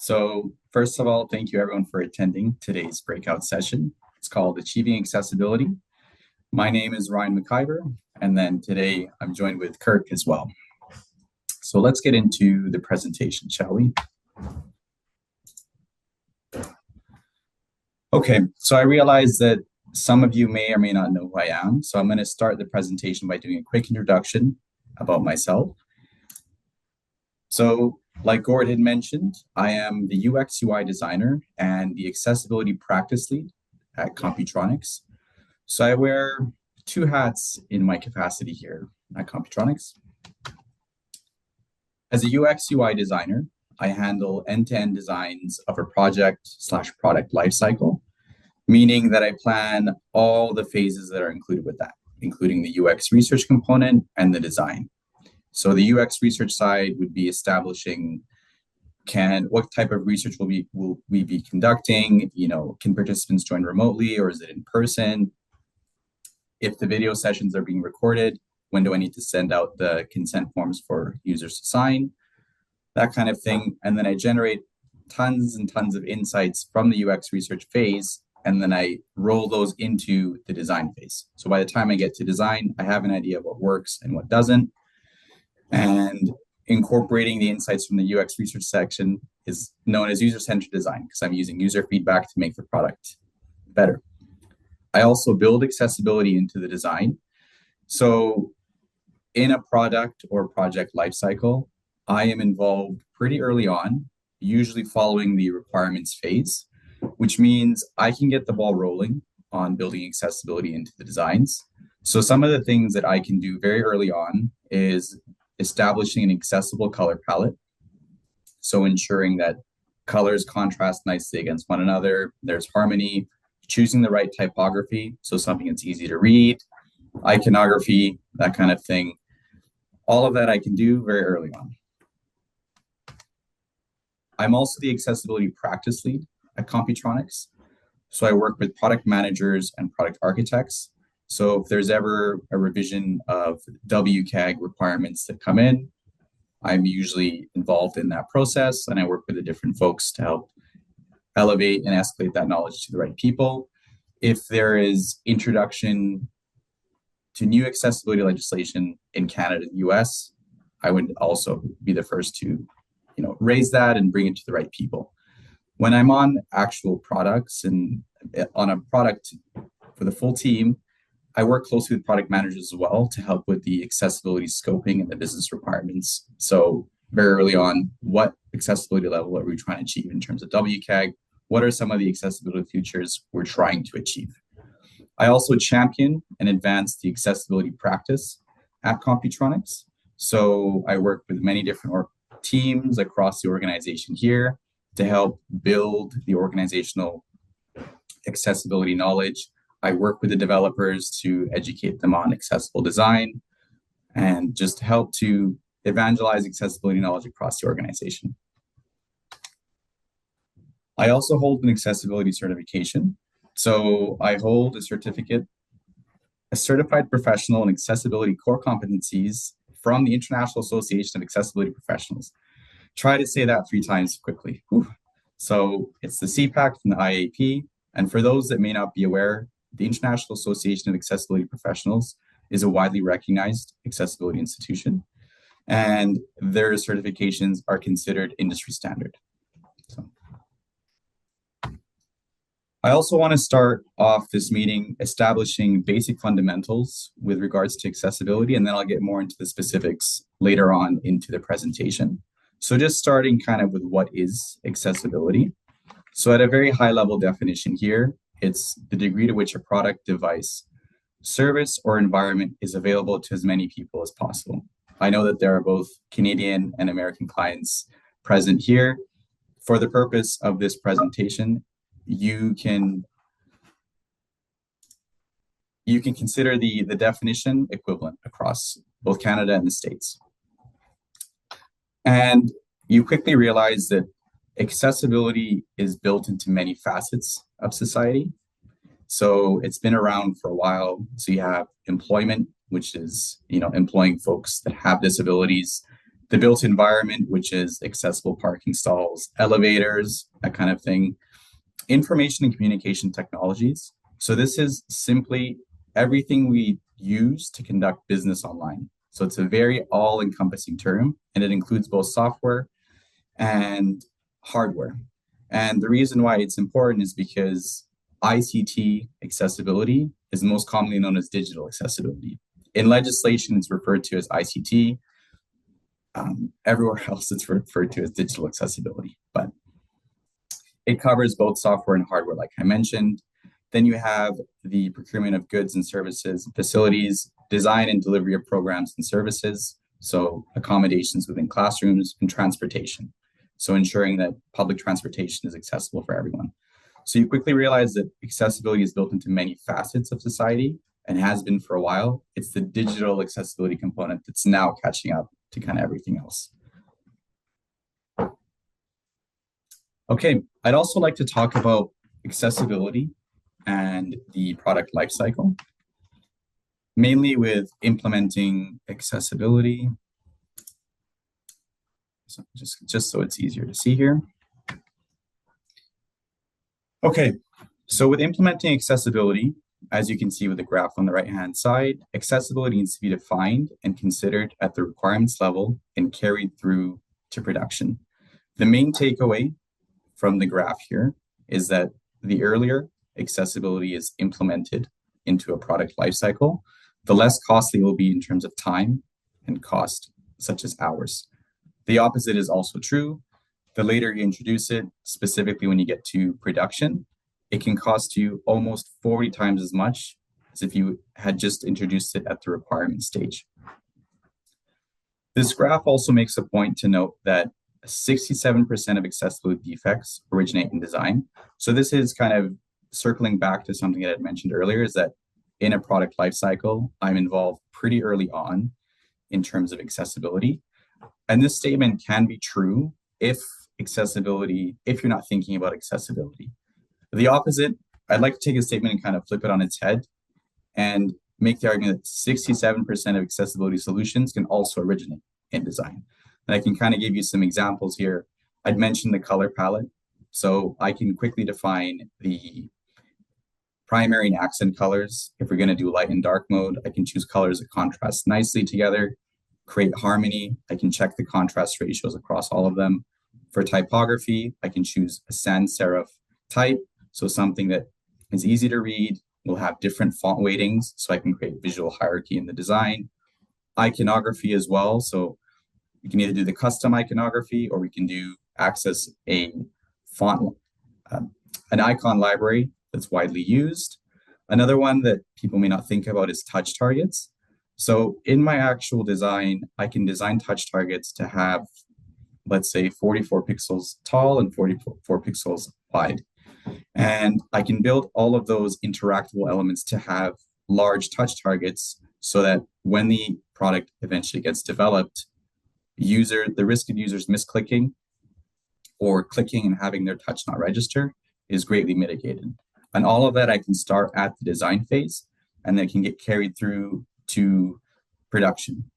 So first of all, thank you everyone for attending today's breakout session. It's called Achieving Accessibility. My name is Ryan McIver, and then today I'm joined with Kirk as well. So let's get into the presentation, shall we? Okay, so I realize that some of you may or may not know who I am. So I'm going to start the presentation by doing a quick introduction about myself. So like Gord had mentioned, I am the UX UI designer and the accessibility practice lead at Computronix. So I wear two hats in my capacity here at Computronix. As a UX UI designer, I handle end-to-end designs of a project/product lifecycle, meaning that I plan all the phases that are included with that, including the UX research component and the design. So the UX research side would be establishing what type of research will we be conducting? Can participants join remotely or is it in person? If the video sessions are being recorded, when do I need to send out the consent forms for users to sign? That kind of thing. And then I generate tons and tons of insights from the UX research phase, and then I roll those into the design phase. So by the time I get to design, I have an idea of what works and what doesn't. And incorporating the insights from the UX research section is known as user-centered design because I'm using user feedback to make the product better. I also build accessibility into the design. So in a product or project lifecycle, I am involved pretty early on, usually following the requirements phase, which means I can get the ball rolling on building accessibility into the designs. So some of the things that I can do very early on is establishing an accessible color palette. So ensuring that colors contrast nicely against one another, there's harmony, choosing the right typography, so something that's easy to read, iconography, that kind of thing. All of that I can do very early on. I'm also the accessibility practice lead at Computronix. So I work with product managers and product architects. So if there's ever a revision of WCAG requirements that come in, I'm usually involved in that process, and I work with the different folks to help elevate and escalate that knowledge to the right people. If there is introduction to new accessibility legislation in Canada and the US, I would also be the first to raise that and bring it to the right people. When I'm on actual products and on a product for the full team, I work closely with product managers as well to help with the accessibility scoping and the business requirements. So very early on, what accessibility level are we trying to achieve in terms of WCAG? What are some of the accessibility features we're trying to achieve? I also champion and advance the accessibility practice at Computronix. So I work with many different teams across the organization here to help build the organizational accessibility knowledge. I work with the developers to educate them on accessible design and just help to evangelize accessibility knowledge across the organization. I also hold an accessibility certification. So I hold a certificate, a certified professional in accessibility core competencies from the International Association of Accessibility Professionals. Try to say that 3 times quickly. Whew. So it's the CPAC from the IAP. And for those that may not be aware, the International Association of Accessibility Professionals is a widely recognized accessibility institution, and their certifications are considered industry standard. So I also want to start off this meeting establishing basic fundamentals with regards to accessibility, and then I'll get more into the specifics later on into the presentation. So just starting kind of with what is accessibility. So at a very high level definition here, it's the degree to which a product, device, service, or environment is available to as many people as possible. I know that there are both Canadian and American clients present here. For the purpose of this presentation, you can consider the definition equivalent across both Canada and the States. And you quickly realize that accessibility is built into many facets of society. So it's been around for a while. So you have employment, which is, employing folks that have disabilities, The built environment, which is accessible parking stalls, elevators, that kind of thing. Information and communication technologies. So this is simply everything we use to conduct business online. So it's a very all-encompassing term, and it includes both software and hardware. And the reason why it's important is because ICT accessibility is most commonly known as digital accessibility. In legislation, it's referred to as ICT. Everywhere else, it's referred to as digital accessibility, but it covers both software and hardware, like I mentioned. Then you have the procurement of goods and services and facilities, design and delivery of programs and services, so accommodations within classrooms, and transportation. So ensuring that public transportation is accessible for everyone. So you quickly realize that accessibility is built into many facets of society and has been for a while. It's the digital accessibility component that's now catching up to kind of everything else. Okay, I'd also like to talk about accessibility and the product lifecycle, mainly with implementing accessibility. So just so it's easier to see here. Okay, so with implementing accessibility, as you can see with the graph on the right-hand side, accessibility needs to be defined and considered at the requirements level and carried through to production. The main takeaway from the graph here is that the earlier accessibility is implemented into a product lifecycle, the less costly it will be in terms of time and cost, such as hours. The opposite is also true. The later you introduce it, specifically when you get to production, it can cost you almost 40 times as much as if you had just introduced it at the requirement stage. This graph also makes a point to note that 67% of accessibility defects originate in design. So this is kind of circling back to something that I mentioned earlier, is that in a product lifecycle, I'm involved pretty early on in terms of accessibility. And this statement can be true if you're not thinking about accessibility. The opposite, I'd like to take a statement and kind of flip it on its head and make the argument that 67% of accessibility solutions can also originate in design. And I can kind of give you some examples here. I'd mentioned the color palette. So I can quickly define the primary and accent colors. If we're going to do light and dark mode, I can choose colors that contrast nicely together, create harmony. I can check the contrast ratios across all of them. For typography, I can choose a sans serif type. So something that is easy to read, will have different font weightings, so I can create visual hierarchy in the design. Iconography as well. So we can either do the custom iconography, or we can access a font, an icon library that's widely used. Another one that people may not think about is touch targets. So in my actual design, I can design touch targets to have, let's say, 44 pixels tall and 44 pixels wide. And I can build all of those interactable elements to have large touch targets so that when the product eventually gets developed, the risk of users misclicking or clicking and having their touch not register is greatly mitigated. And all of that I can start at the design phase, and then can get carried through to production.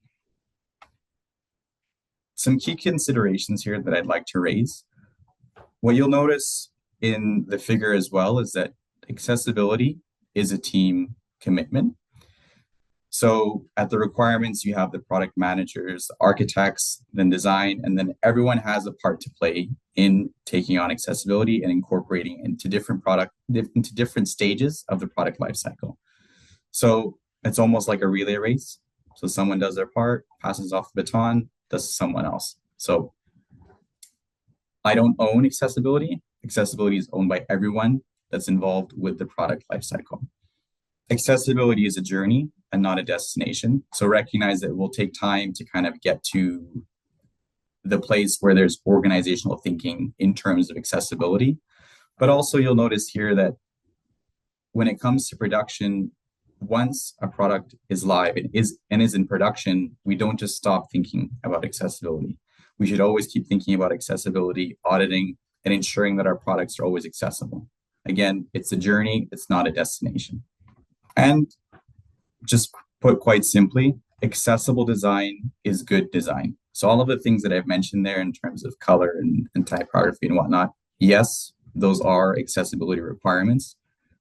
Some key considerations here that I'd like to raise. What you'll notice in the figure as well is that accessibility is a team commitment. So at the requirements, you have the product managers, architects, then design, and then everyone has a part to play in taking on accessibility and incorporating into different stages of the product lifecycle. So it's almost like a relay race. So someone does their part, passes off the baton, does to someone else. So I don't own accessibility. Accessibility is owned by everyone that's involved with the product lifecycle. Accessibility is a journey and not a destination. So recognize that it will take time to kind of get to the place where there's organizational thinking in terms of accessibility. But also you'll notice here that when it comes to production, once a product is live and is in production, we don't just stop thinking about accessibility. We should always keep thinking about accessibility, auditing, and ensuring that our products are always accessible. Again, it's a journey, it's not a destination. And just put quite simply, accessible design is good design. So all of the things that I've mentioned there in terms of color and typography and whatnot, yes, those are accessibility requirements,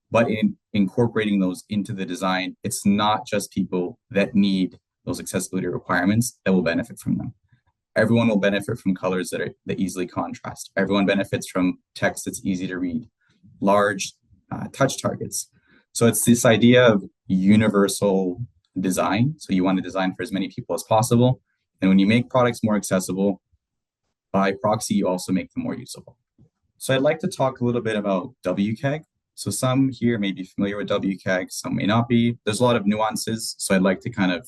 but in incorporating those into the design, it's not just people that need those accessibility requirements that will benefit from them. Everyone will benefit from colors that easily contrast. Everyone benefits from text that's easy to read, large touch targets. So it's this idea of universal design. So you want to design for as many people as possible. And when you make products more accessible, by proxy, you also make them more usable. So I'd like to talk a little bit about WCAG. So some here may be familiar with WCAG, some may not be. There's a lot of nuances, so I'd like to kind of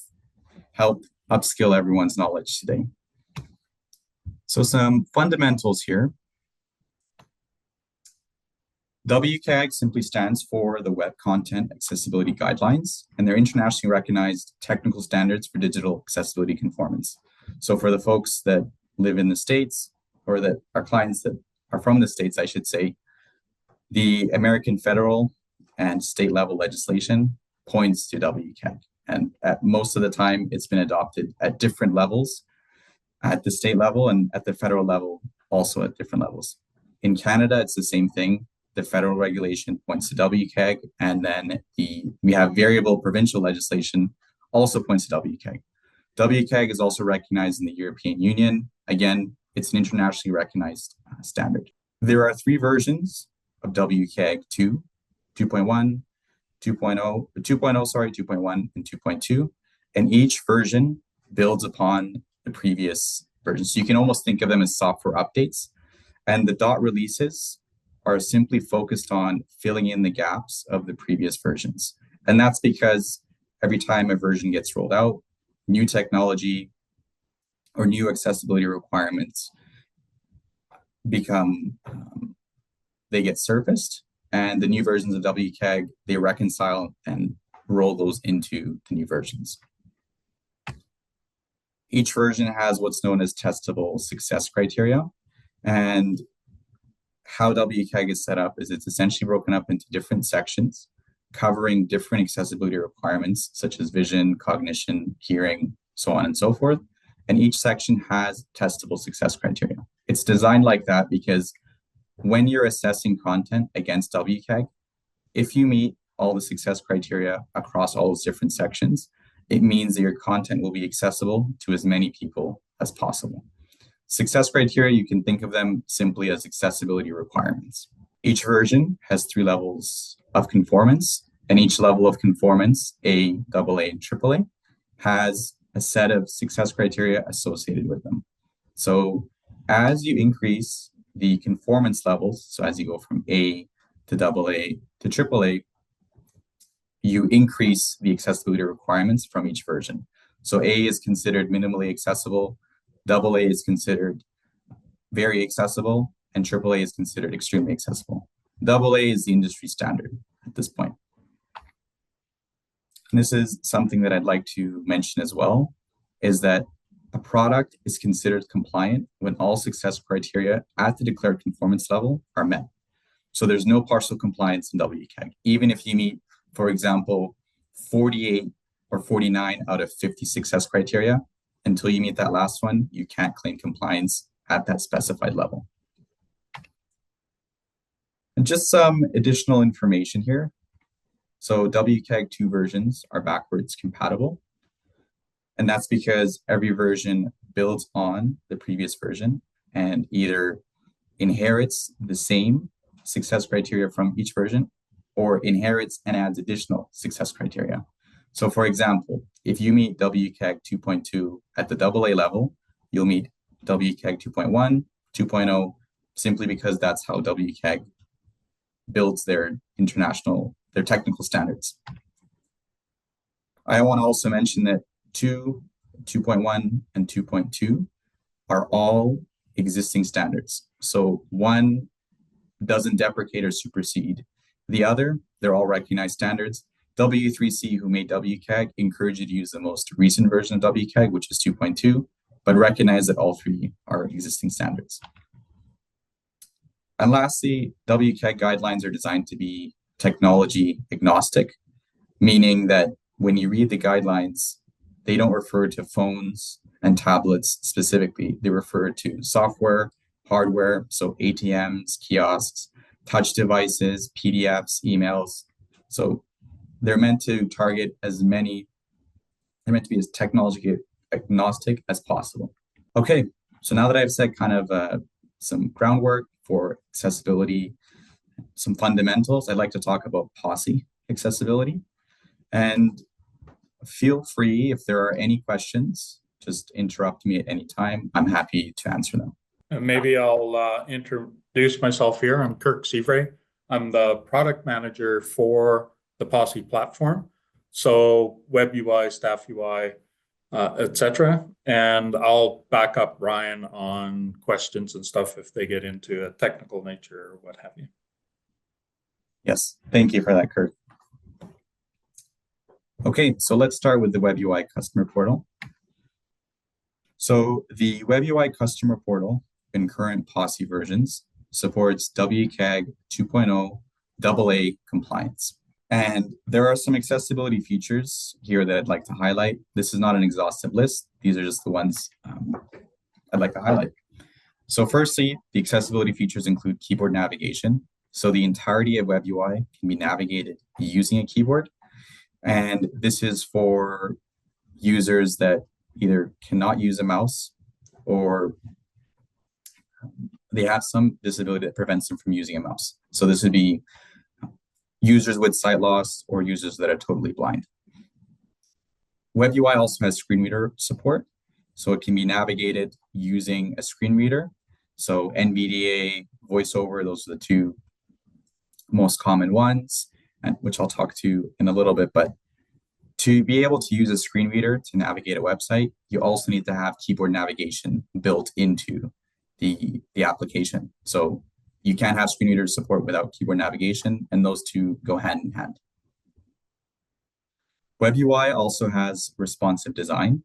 help upskill everyone's knowledge today. So some fundamentals here. WCAG simply stands for the Web Content Accessibility Guidelines, and they're internationally recognized technical standards for digital accessibility conformance. So for the folks that live in the States, or that are clients that are from the States, I should say, the American federal and state level legislation points to WCAG. And at most of the time, it's been adopted at different levels, at the state level and at the federal level, also at different levels. In Canada, it's the same thing. The federal regulation points to WCAG, and then we have variable provincial legislation also points to WCAG. WCAG is also recognized in the European Union. Again, it's an internationally recognized standard. There are 3 versions of WCAG 2, 2.1, 2.0, 2.1, and 2.2. And each version builds upon the previous version. So you can almost think of them as software updates. And the dot releases are simply focused on filling in the gaps of the previous versions. And that's because every time a version gets rolled out, new technology or new accessibility requirements they get surfaced, and the new versions of WCAG, they reconcile and roll those into the new versions. Each version has what's known as testable success criteria, and how WCAG is set up is it's essentially broken up into different sections covering different accessibility requirements such as vision, cognition, hearing, so on and so forth. And each section has testable success criteria. It's designed like that because when you're assessing content against WCAG, if you meet all the success criteria across all those different sections, it means that your content will be accessible to as many people as possible. Success criteria, you can think of them simply as accessibility requirements. Each version has 3 levels of conformance, and each level of conformance, A, AA, and AAA, has a set of success criteria associated with them. So as you increase the conformance levels, so as you go from A to AA to AAA, you increase the accessibility requirements from each version. So A is considered minimally accessible, AA is considered very accessible, and AAA is considered extremely accessible. AA is the industry standard at this point. And this is something that I'd like to mention as well, is that a product is considered compliant when all success criteria at the declared conformance level are met. So there's no partial compliance in WCAG. Even if you meet, for example, 48 or 49 out of 50 success criteria, until you meet that last one, you can't claim compliance at that specified level. And just some additional information here. So WCAG 2 versions are backwards compatible. And that's because every version builds on the previous version and either inherits the same success criteria from each version or inherits and adds additional success criteria. So for example, if you meet WCAG 2.2 at the AA level, you'll meet WCAG 2.1, 2.0, simply because that's how WCAG builds their technical standards. I want to also mention that 2, 2.1, and 2.2 are all existing standards. So one doesn't deprecate or supersede the other. They're all recognized standards. W3C, who made WCAG, encourage you to use the most recent version of WCAG, which is 2.2, but recognize that all 3 are existing standards. And lastly, WCAG guidelines are designed to be technology agnostic, meaning that when you read the guidelines, they don't refer to phones, and tablets specifically. They refer to software, hardware, so ATMs, kiosks, touch devices, PDFs, emails. So they're meant to target they're meant to be as technology agnostic as possible. Okay, so now that I've said kind of some groundwork for accessibility, some fundamentals, I'd like to talk about POSI accessibility. And feel free, if there are any questions, just interrupt me at any time. I'm happy to answer them. Maybe I'll introduce myself here. I'm Kirk Seavray. I'm the product manager for the POSI platform. So WebUI, Staff UI, etc. And I'll back up Ryan on questions and stuff if they get into a technical nature or what have you. Yes, thank you for that, Kirk. Okay, so let's start with the WebUI customer portal. So the WebUI customer portal in current POSI versions supports WCAG 2.0 AA compliance. And there are some accessibility features here that I'd like to highlight. This is not an exhaustive list. These are just the ones I'd like to highlight. So firstly, the accessibility features include keyboard navigation. So the entirety of WebUI can be navigated using a keyboard. And this is for users that either cannot use a mouse or they have some disability that prevents them from using a mouse. So this would be users with sight loss or users that are totally blind. WebUI also has screen reader support. So it can be navigated using a screen reader. So NVDA, VoiceOver, those are the two most common ones, and which I'll talk to in a little bit. But to be able to use a screen reader to navigate a website, you also need to have keyboard navigation built into the application. So you can't have screen reader support without keyboard navigation, and those two go hand in hand. WebUI also has responsive design.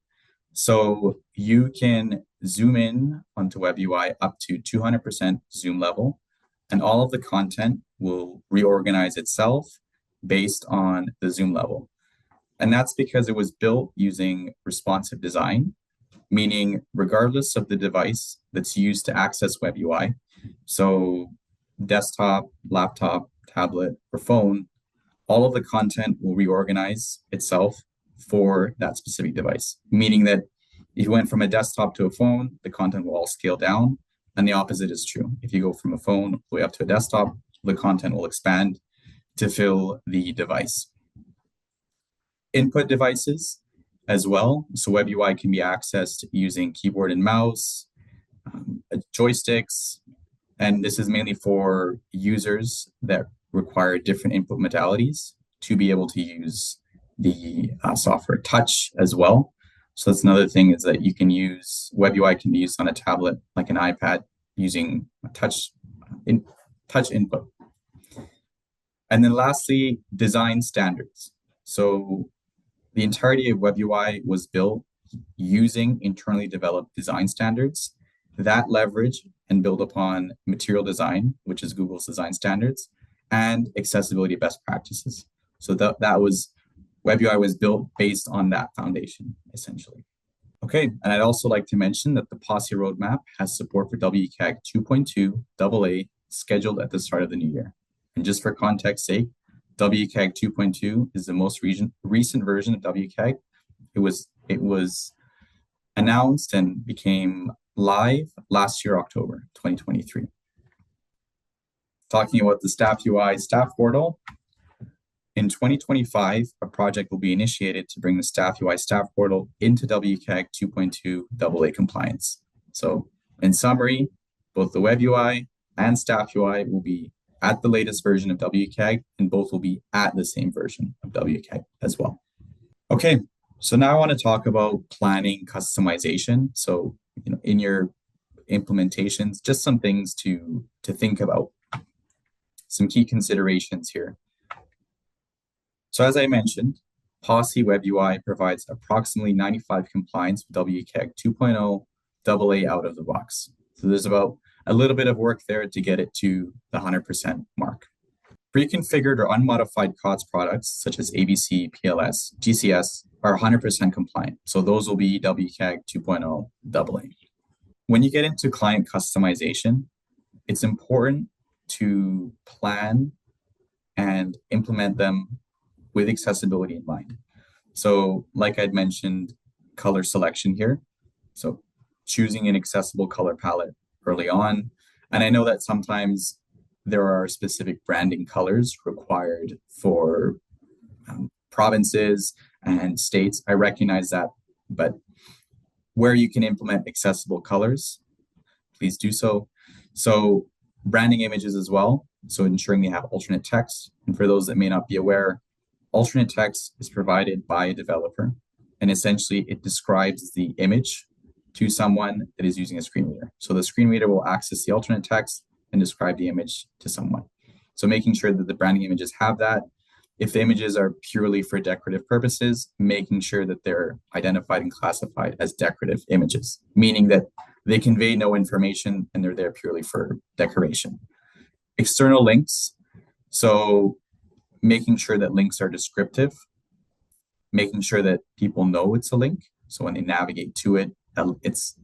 So you can zoom in onto WebUI up to 200% zoom level, and all of the content will reorganize itself based on the zoom level. And that's because it was built using responsive design, meaning regardless of the device that's used to access WebUI, so desktop, laptop, tablet, or phone, all of the content will reorganize itself for that specific device, meaning that if you went from a desktop to a phone, the content will all scale down, and the opposite is true. If you go from a phone all the way up to a desktop, the content will expand to fill the device. Input devices as well. So WebUI can be accessed using keyboard and mouse, joysticks, and this is mainly for users that require different input modalities to be able to use the software. Touch as well. So that's another thing, is that you can use WebUI can be used on a tablet like an iPad using touch input. And then lastly, design standards. So the entirety of WebUI was built using internally developed design standards that leverage and build upon material design, which is Google's design standards, and accessibility best practices. So that was WebUI was built based on that foundation, essentially. Okay, and I'd also like to mention that the POSI roadmap has support for WCAG 2.2 AA scheduled at the start of the new year. And just for context sake, WCAG 2.2 is the most recent version of WCAG. It was announced and became live last year, October 2023. Talking about the Staff UI staff portal, in 2025, a project will be initiated to bring the Staff UI staff portal into WCAG 2.2 AA compliance. So in summary, both the WebUI and Staff UI will be at the latest version of WCAG, and both will be at the same version of WCAG as well. Okay, so now I want to talk about planning customization. So, in your implementations, just some things to think about. Some key considerations here. So as I mentioned, POSI WebUI provides approximately 95 compliance with WCAG 2.0 AA out of the box. So there's about a little bit of work there to get it to the 100% mark. Pre-configured or unmodified COTS products such as ABC, PLS, GCS, are 100% compliant. So those will be WCAG 2.0 AA. When you get into client customization, it's important to plan and implement them with accessibility in mind. So like I'd mentioned, color selection here. So choosing an accessible color palette early on. And I know that sometimes there are specific branding colors required for provinces and states. I recognize that, but where you can implement accessible colors, please do so. So branding images as well. So ensuring they have alternate text. And for those that may not be aware, alternate text is provided by a developer. And essentially it describes the image to someone that is using a screen reader. So the screen reader will access the alternate text and describe the image to someone. So making sure that the branding images have that. If the images are purely for decorative purposes, making sure that they're identified and classified as decorative images, meaning that they convey no information and they're there purely for decoration. External links. So making sure that links are descriptive, making sure that people know it's a link. So when they navigate to it, it's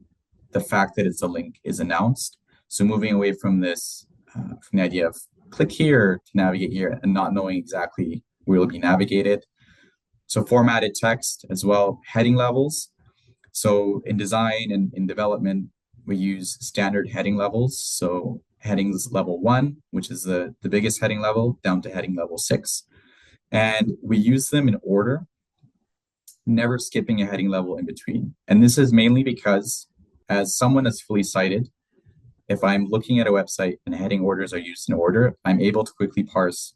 the fact that it's a link is announced. So moving away from this, from the idea of click here to navigate here and not knowing exactly where it'll be navigated. So formatted text as well, heading levels. So in design and in development, we use standard heading levels. So headings level 1, which is the biggest heading level, down to heading level 6. And we use them in order, never skipping a heading level in between. And this is mainly because as someone that's fully sighted, if I'm looking at a website and heading orders are used in order, I'm able to quickly parse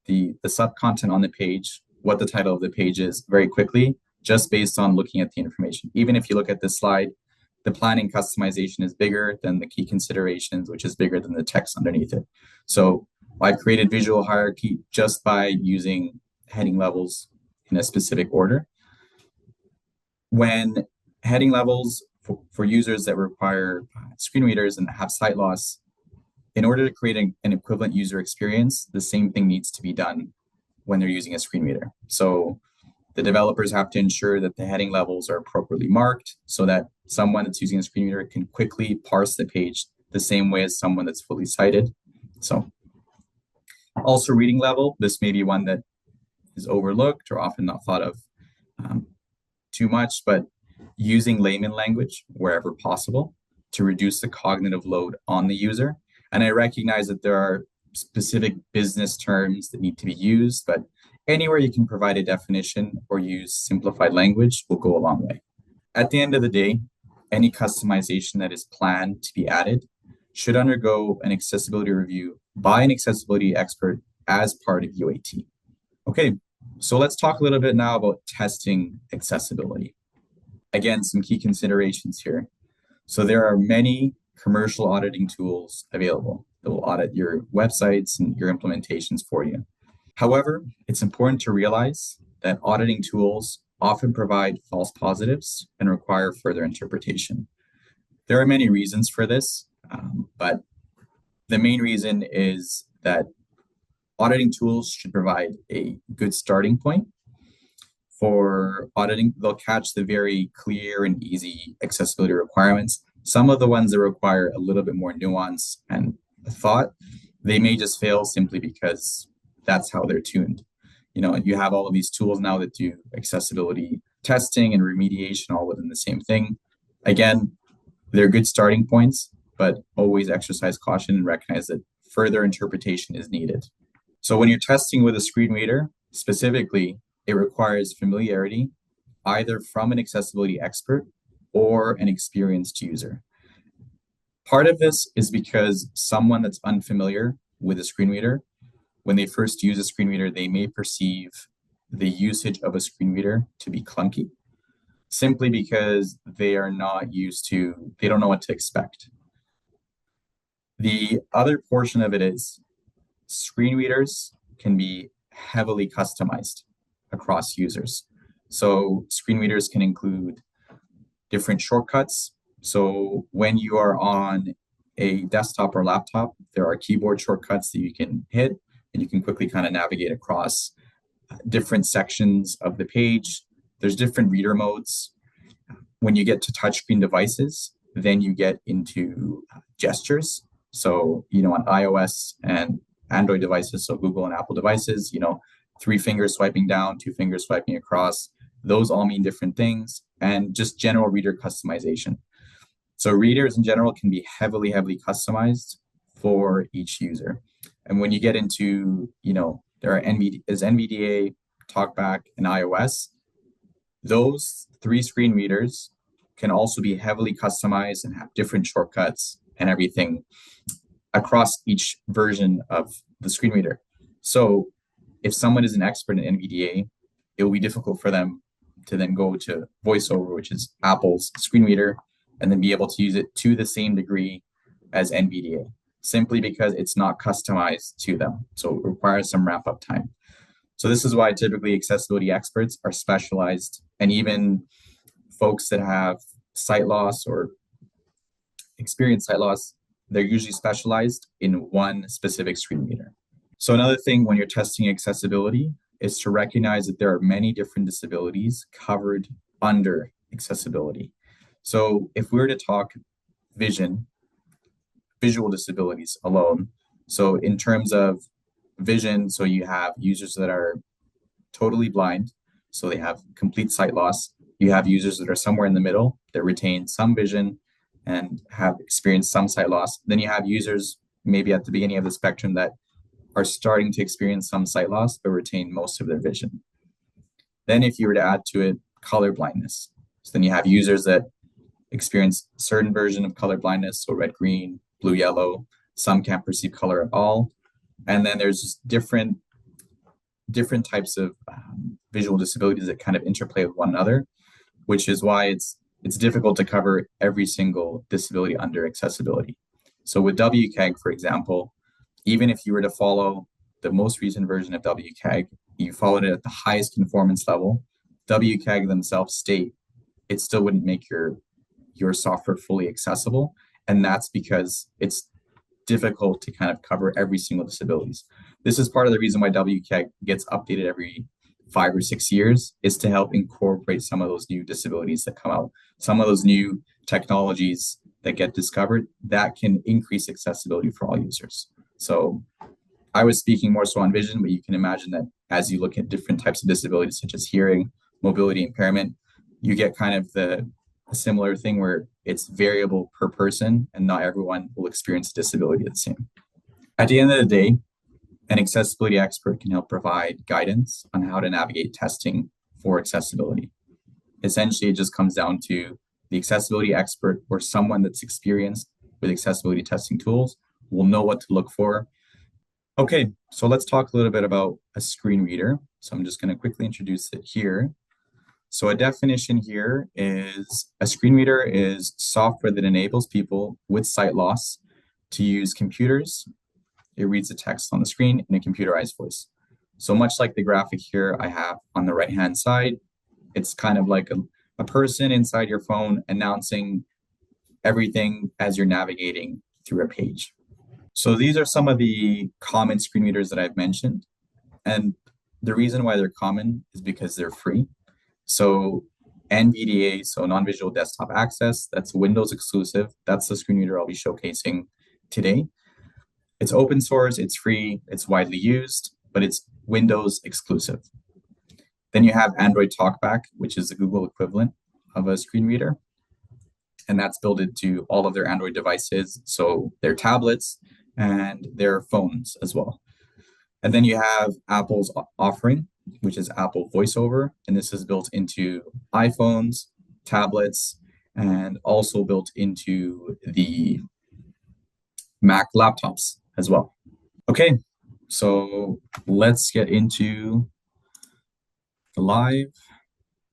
the sub-content on the page, what the title of the page is very quickly, just based on looking at the information. Even if you look at this slide, the planning customization is bigger than the key considerations, which is bigger than the text underneath it. So I've created visual hierarchy just by using heading levels in a specific order. When heading levels for users that require screen readers and have sight loss, in order to create an equivalent user experience, the same thing needs to be done when they're using a screen reader. So the developers have to ensure that the heading levels are appropriately marked so that someone that's using a screen reader can quickly parse the page the same way as someone that's fully sighted. So also reading level, this may be one that is overlooked or often not thought of too much, but using layman language wherever possible to reduce the cognitive load on the user. And I recognize that there are specific business terms that need to be used, but anywhere you can provide a definition or use simplified language will go a long way. At the end of the day, any customization that is planned to be added should undergo an accessibility review by an accessibility expert as part of UAT. Okay, so let's talk a little bit now about testing accessibility. Again, some key considerations here. So there are many commercial auditing tools available that will audit your websites and your implementations for you. However, it's important to realize that auditing tools often provide false positives and require further interpretation. There are many reasons for this, but the main reason is that auditing tools should provide a good starting point. For auditing, they'll catch the very clear and easy accessibility requirements. Some of the ones that require a little bit more nuance and thought, they may just fail simply because that's how they're tuned. You know, you have all of these tools now that do accessibility testing and remediation all within the same thing. Again, they're good starting points, but always exercise caution and recognize that further interpretation is needed. So when you're testing with a screen reader, specifically, it requires familiarity either from an accessibility expert or an experienced user. Part of this is because someone that's unfamiliar with a screen reader, when they first use a screen reader, they may perceive the usage of a screen reader to be clunky, simply because they are not used to, they don't know what to expect. The other portion of it is screen readers can be heavily customized across users. So screen readers can include different shortcuts. So when you are on a desktop or laptop, there are keyboard shortcuts that you can hit and you can quickly kind of navigate across different sections of the page. There's different reader modes. When you get to touchscreen devices, then you get into gestures. So, on iOS and Android devices, so Google and Apple devices, 3 fingers swiping down, 2 fingers swiping across, those all mean different things, and just general reader customization. So readers in general can be heavily, heavily customized for each user. And when you get into, there are NVDA, TalkBack, and iOS, those 3 screen readers can also be heavily customized and have different shortcuts and everything across each version of the screen reader. So if someone is an expert in NVDA, it will be difficult for them to then go to VoiceOver, which is Apple's screen reader, and then be able to use it to the same degree as NVDA, simply because it's not customized to them. So it requires some ramp up time. So this is why typically accessibility experts are specialized, and even folks that have sight loss or experience sight loss, they're usually specialized in one specific screen reader. So another thing when you're testing accessibility is to recognize that there are many different disabilities covered under accessibility. So if we were to talk visual disabilities alone, so in terms of vision, so you have users that are totally blind, so they have complete sight loss. You have users that are somewhere in the middle that retain some vision and have experienced some sight loss. Then you have users maybe at the beginning of the spectrum that are starting to experience some sight loss but retain most of their vision. Then if you were to add to it color blindness, so then you have users that experience a certain version of color blindness, so red, green, blue, yellow. Some can't perceive color at all. And then there's just different types of visual disabilities that kind of interplay with one another, which is why it's difficult to cover every single disability under accessibility. So with WCAG, for example, even if you were to follow the most recent version of WCAG, you followed it at the highest conformance level, WCAG themselves state it still wouldn't make your software fully accessible. And that's because it's difficult to kind of cover every single disabilities. This is part of the reason why WCAG gets updated every 5 or 6 years, is to help incorporate some of those new disabilities that come out, some of those new technologies that get discovered that can increase accessibility for all users. So I was speaking more so on vision, but you can imagine that as you look at different types of disabilities, such as hearing, mobility impairment, you get kind of a similar thing where it's variable per person and not everyone will experience disability the same. At the end of the day, an accessibility expert can help provide guidance on how to navigate testing for accessibility. Essentially, it just comes down to the accessibility expert or someone that's experienced with accessibility testing tools will know what to look for. Okay, so let's talk a little bit about a screen reader. So I'm just going to quickly introduce it here. So a definition here is a screen reader is software that enables people with sight loss to use computers. It reads the text on the screen in a computerized voice. So much like the graphic here I have on the right-hand side, it's kind of like a person inside your phone announcing everything as you're navigating through a page. So these are some of the common screen readers that I've mentioned. And the reason why they're common is because they're free. So NVDA, so non-visual desktop access, that's Windows exclusive. That's the screen reader I'll be showcasing today. It's open source, it's free, it's widely used, but it's Windows exclusive. Then you have Android TalkBack, which is the Google equivalent of a screen reader. And that's built into all of their Android devices, so their tablets and their phones as well. And then you have Apple's offering, which is Apple VoiceOver, and this is built into iPhones, tablets, and also built into the Mac laptops as well. Okay, so let's get into the live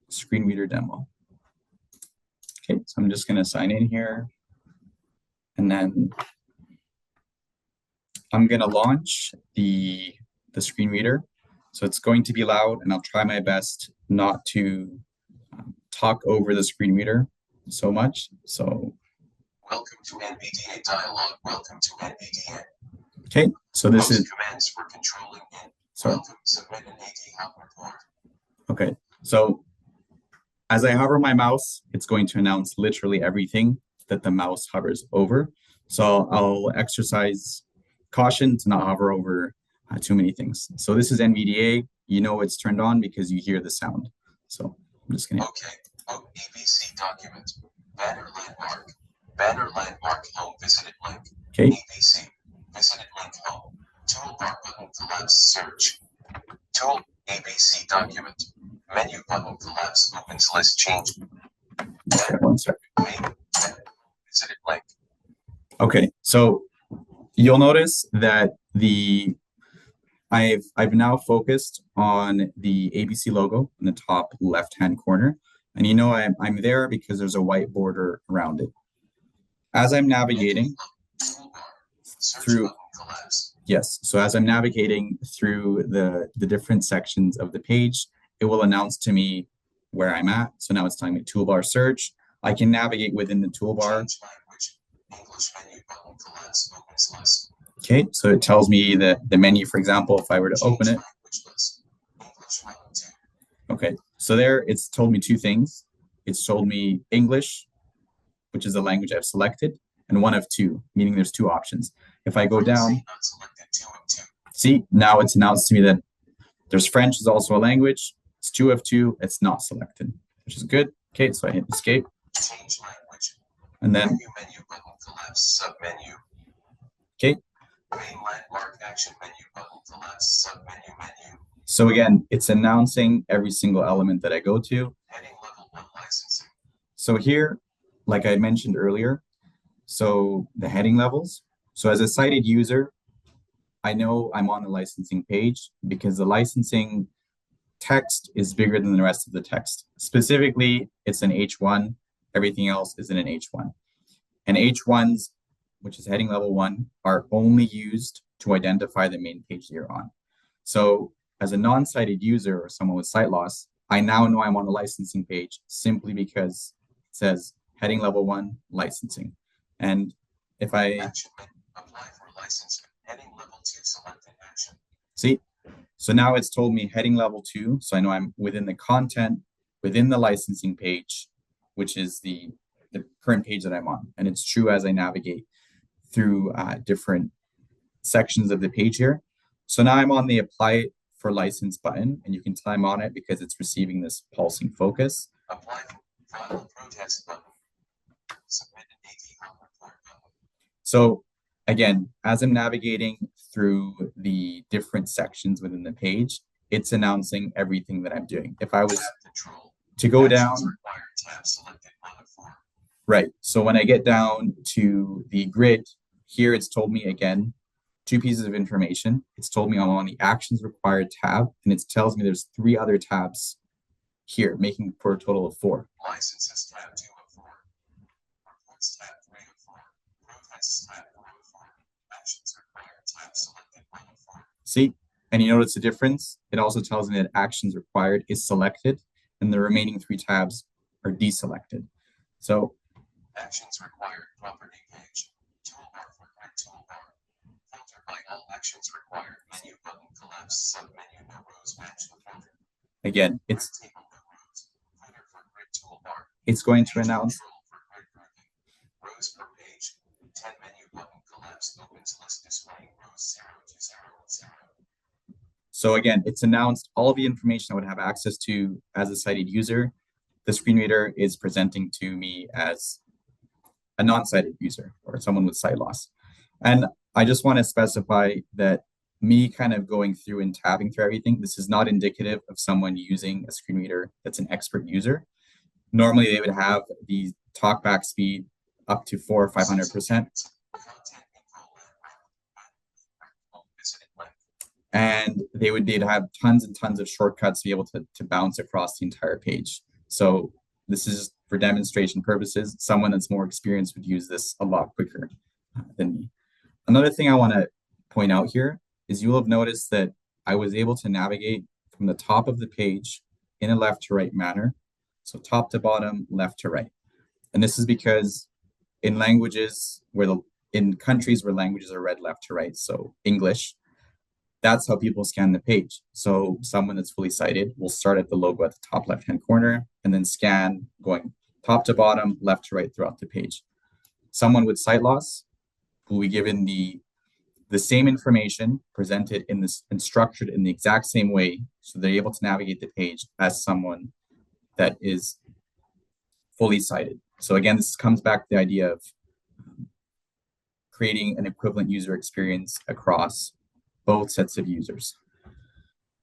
screen reader demo. Okay, so I'm just going to sign in here, and then I'm going to launch the screen reader. So it's going to be loud, and I'll try my best not to talk over the screen reader so much. So welcome to NVDA dialog. Welcome to NVDA. Okay, so this is commands for controlling it. Sorry. Welcome, submit an AD help report. Okay, so As I hover my mouse, it's going to announce literally everything that the mouse hovers over. So I'll exercise caution to not hover over too many things. So this is NVDA. You know it's turned on because you hear the sound. So I'm just gonna. Okay. Oh, ABC document. Banner landmark. Banner landmark home visited link. Okay. ABC. Visited link home. Toolbar button collapse search. Tool ABC document. Menu button collapse opens list change. Okay, one sec. Visited link. Okay, so you'll notice that I've now focused on the ABC logo in the top left-hand corner, and you know I'm there because there's a white border around it. As I'm navigating through, yes, so as I'm navigating through the different sections of the page, it will announce to me where I'm at. So now it's telling me toolbar search. I can navigate within the toolbar. English menu button collapse opens list. Okay, so it tells me the menu, for example, if I were to open it. Okay, so there it's told me two things. It's told me English, which is the language I've selected, and one of two, meaning there's two options. If I go down, see, now it's announced to me that there's French is also a language. It's 2 of 2, it's not selected, which is good. Okay, so I hit escape. Change language. And then menu button collapse submenu. Okay. Main landmark action menu button collapse submenu menu. So again, it's announcing every single element that I go to. Heading level 1 licensing. So here, like I mentioned earlier, so the heading levels. So as a sighted user, I know I'm on the licensing page because the licensing text is bigger than the rest of the text. Specifically, it's an H1. Everything else is in an H1. And H1s, which is heading level 1, are only used to identify the main page that you're on. So as a non-sighted user or someone with sight loss, I now know I'm on the licensing page simply because it says heading level 1 licensing. And if I apply for licensing, heading level 2 selected action. See, so now it's told me heading level 2, so I know I'm within the content within the licensing page, which is the current page that I'm on. And it's true as I navigate through different sections of the page here. So now I'm on the apply for license button, and you can tell I'm on it because it's receiving this pulsing focus. Apply for final protest button. Submit an AT report button. So again, as I'm navigating through the different sections within the page, it's announcing everything that I'm doing. If I was to go down, right. So when I get down to the grid, here it's told me again, 2 pieces of information. It's told me I'm on the actions required tab, and it tells me there's 3 other tabs here, making for a total of 4. Licenses tab 2 of 4. Reports tab 3 of 4. Protests tab 4 of 4. Actions required tab selected 1 of 4. See, and you notice the difference? It also tells me that actions required is selected, and the remaining 3 tabs are deselected. So actions required property page. Toolbar for grid toolbar. Filter by all actions required. Menu button collapse submenu no rows action filter. Again, it's Table no rows. Footer for grid toolbar. It's going to announce For grid grouping. Rows per page. 10 menu button collapse opens list displaying rows 0 to 0 0. So again, it's announced all the information I would have access to as a sighted user. The screen reader is presenting to me as a non-sighted user or someone with sight loss. And I just want to specify that me kind of going through and tabbing through everything, this is not indicative of someone using a screen reader that's an expert user. Normally they would have the talkback speed up to 400 or 500%. And they'd have tons and tons of shortcuts to be able to bounce across the entire page. So this is for demonstration purposes. Someone that's more experienced would use this a lot quicker than me. Another thing I want to point out here is you'll have noticed that I was able to navigate from the top of the page in a left to right manner. So top to bottom, left to right. And this is because in in countries where languages are read left to right, so English, that's how people scan the page. So someone that's fully sighted will start at the logo at the top left-hand corner, and then scan going top to bottom, left to right throughout the page. Someone with sight loss will be given the same information presented in this and structured in the exact same way, so they're able to navigate the page as someone that is fully sighted. So again, this comes back to the idea of creating an equivalent user experience across both sets of users.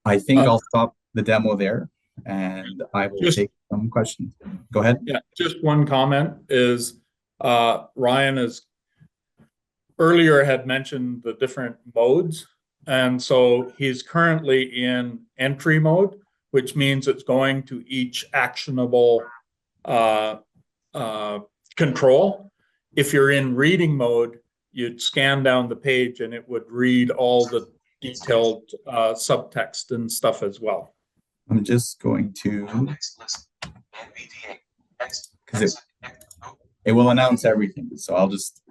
I think I'll stop the demo there and I will take some questions. Go ahead. Yeah, just one comment is Ryan is earlier had mentioned the different modes. And so he's currently in entry mode, which means it's going to each actionable control. If you're in reading mode, you'd scan down the page and it would read all the detailed subtext and stuff as well. I'm just going to, because it will announce everything. So I'll just,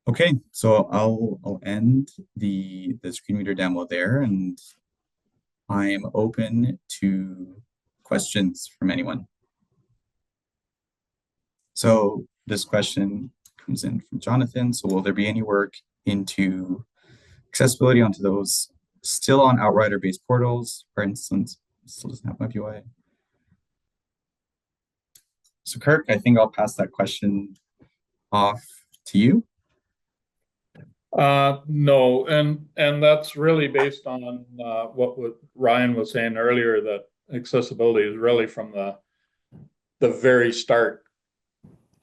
okay, so I'll end the screen reader demo there, and I am open to questions from anyone. So this question comes in from Jonathan. So will there be any work into accessibility onto those still on Outrider-based portals, for instance? Still doesn't have WebUI. So Kirk, I think I'll pass that question off to you. No, and that's really based on what Ryan was saying earlier, that accessibility is really from the very start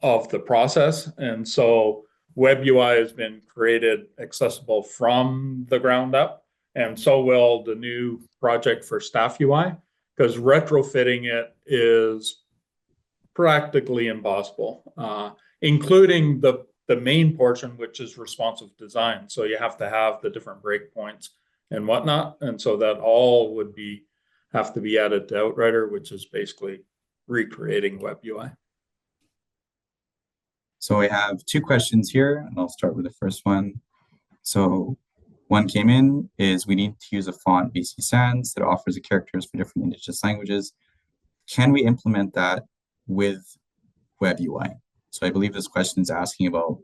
of the process. And so WebUI has been created accessible from the ground up, and so will the new project for Staff UI, because retrofitting it is practically impossible, including the main portion, which is responsive design. So you have to have the different breakpoints and whatnot. And so that all would have to be added to Outrider, which is basically recreating WebUI. So I have two questions here, and I'll start with the first one. So one came in is we need to use a font BC Sans that offers the characters for different indigenous languages. Can we implement that with WebUI? So I believe this question is asking about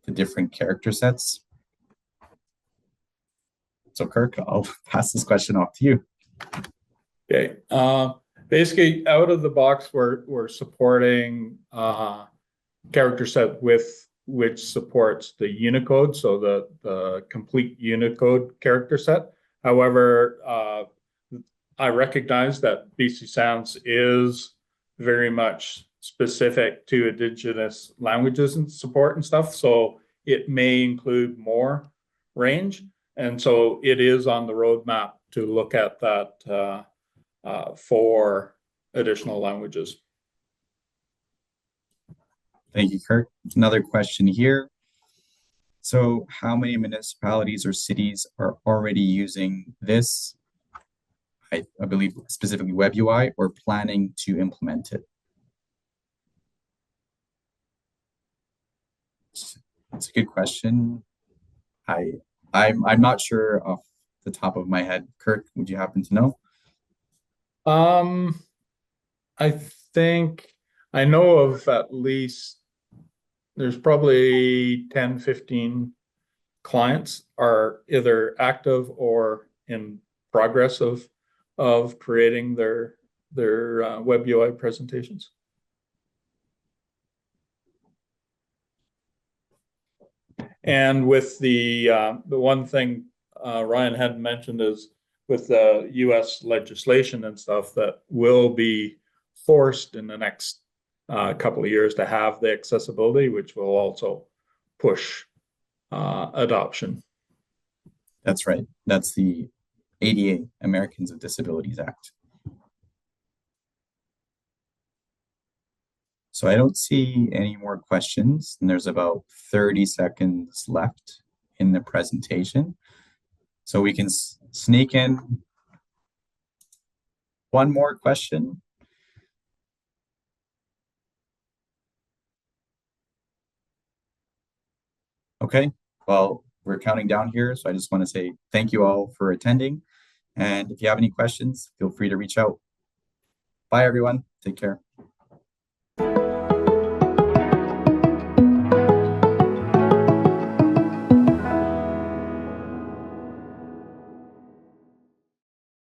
the different character sets. So Kirk, I'll pass this question off to you. Okay. Basically, out of the box, we're supporting character set which supports the Unicode, so the complete Unicode character set. However, I recognize that BC Sans is very much specific to Indigenous languages and support and stuff, so it may include more range. And so it is on the roadmap to look at that for additional languages. Thank you, Kirk. Another question here. So how many municipalities or cities are already using this? I believe specifically WebUI, or planning to implement it? It's a good question. I'm not sure off the top of my head. Kirk, would you happen to know? I think I know of at least, there's probably 10, 15 clients are either active or in progress of creating their WebUI presentations. And with the one thing Ryan hadn't mentioned is with the US legislation and stuff that will be forced in the next couple of years to have the accessibility, which will also push adoption. That's right. That's the ADA, Americans with Disabilities Act. So I don't see any more questions, and there's about 30 seconds left in the presentation. So we can sneak in one more question. Okay, well, we're counting down here, so I just want to say thank you all for attending. And if you have any questions, feel free to reach out. Bye, everyone. Take care.